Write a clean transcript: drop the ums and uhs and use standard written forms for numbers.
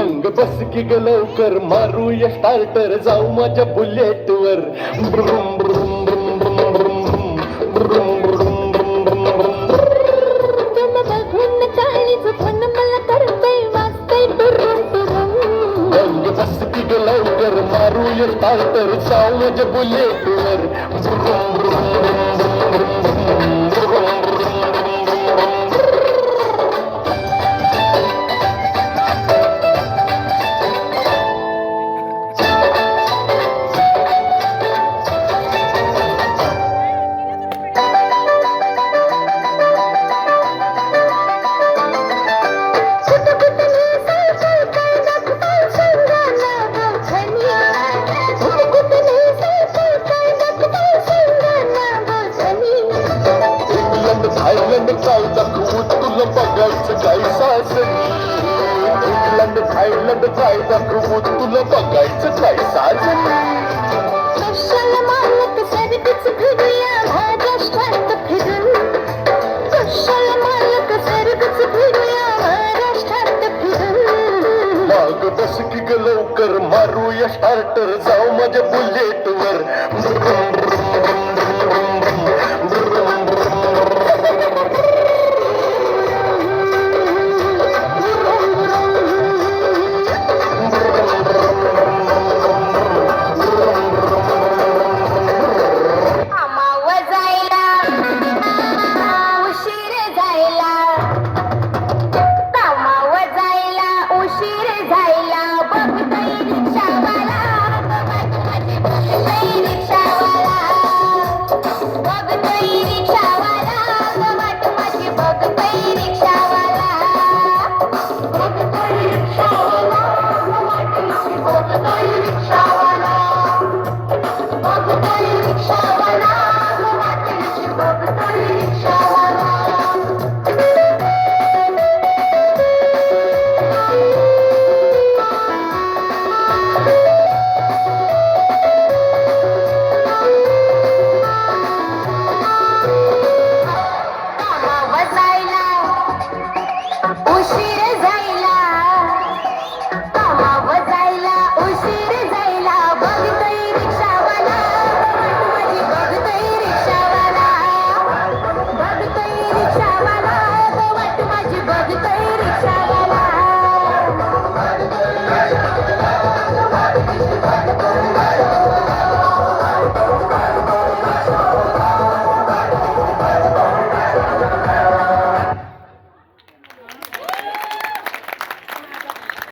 अंग बस की ग लवकर मारूया स्टार्टर जाऊ माझ्या बुलेट वर ब्रुम ब्रुम ब्रुम ब्रुम ब्रुम ब्रुम ब्रुम ब्रुम ब्रुम अंग बस की ग लवकर मारूया स्टार्टर जाऊ माझ्या बुलेट वर ब्रुम ब्रुम थायलंड काय दाखवू तुला बघायचं काय साजनी इंग्लंड थायलंड काय दाखवू तुला बघायचं काय साजनी कशाला मालक सर्वच फिरूया महाराष्ट्रात फिरून कशाला मालक सर्वच फिरूया महाराष्ट्रात फिरून माग बस की ग लवकर मारूया स्टार्टर जाऊ माझ्या बुलेट वर उशीर जाईल